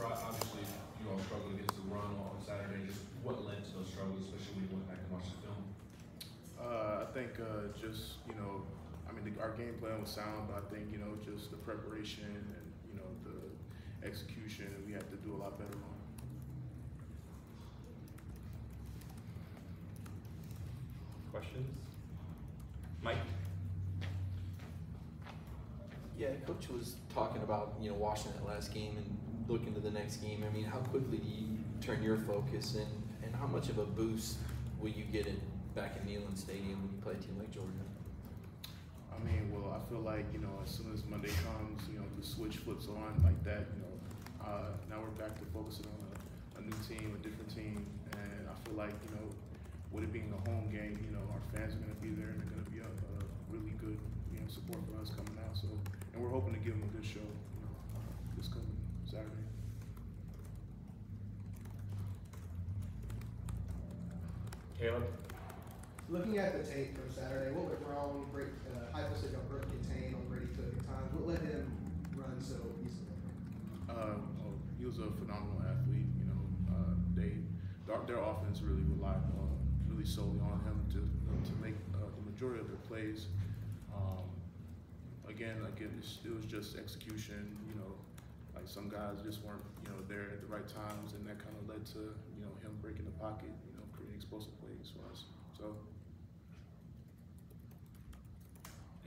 Kurott, obviously you all struggled against the run on Saturday. Just what led to those struggles, especially when you went back and watched the film? I think just, I mean, our game plan was sound, but I think, just the preparation and, the execution we have to do a lot better on. Questions? Mike? Yeah, Coach was talking about, watching that last game and looking to the next game. I mean, how quickly do you turn your focus and how much of a boost will you get back in Neyland Stadium when you play a team like Georgia? I mean, well, I feel like, as soon as Monday comes, the switch flips on like that, now we're back to focusing on a new team, a different team. And I feel like, with it being a home game, our fans are going to be there and they're going to be a really good, support for us coming out. So, and we're hoping to give them a good show, this coming Saturday. Caleb? Looking at the tape from Saturday, what went wrong? Heupel said y'all broke contain on Brady took at times. What let him run so easily? He was a phenomenal athlete. Their offense really relied really solely on him to make the majority of their plays. Again, it was just execution. Like some guys just weren't there at the right times, and that kind of led to him breaking the pocket, creating explosive plays for us. So.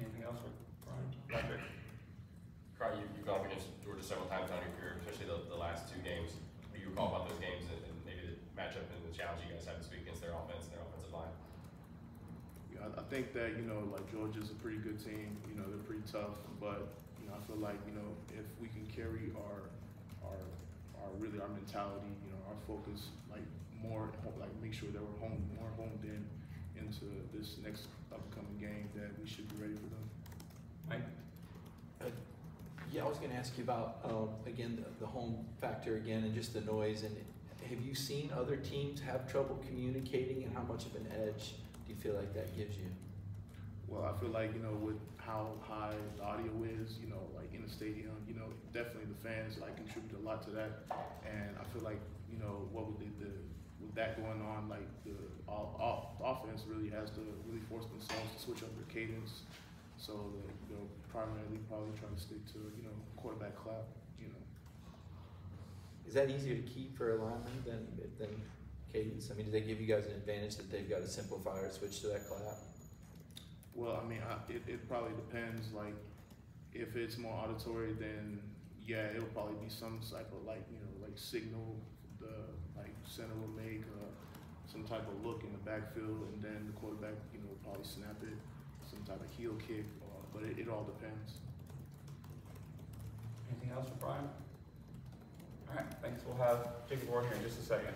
Anything else for Brian? Patrick? Kurott, you've gone up against Georgia several times on your career, especially the last two games. What do you recall about those games and maybe the matchup and the challenge you guys had this week against their offense and their offensive line? Yeah, I think that, like Georgia's a pretty good team. They're pretty tough, but, I feel like, if we can carry our mentality, our focus, make sure that we're more honed in into this next upcoming game, that we should be ready for them. Mike? Yeah, I was going to ask you about, again, the home factor again and just the noise. And have you seen other teams have trouble communicating, and how much of an edge do you feel like that gives you? Well, I feel like, with how high the audio is, like in the stadium, definitely the fans contribute a lot to that. And I feel like, with that going on, the offense really has to force themselves to switch up their cadence. So they'll primarily probably try to stick to, quarterback clap, Is that easier to keep for a lineman than cadence? I mean, do they give you guys an advantage that they've got to simplify or switch to that clap? Well, I mean, it probably depends. Like, if it's more auditory, then yeah, it'll probably be some type of signal. The center will make some type of look in the backfield, and then the quarterback, will probably snap it, some type of heel kick. But it all depends. Anything else for Brian? All right, thanks. We'll have Jacob Ward here in just a second.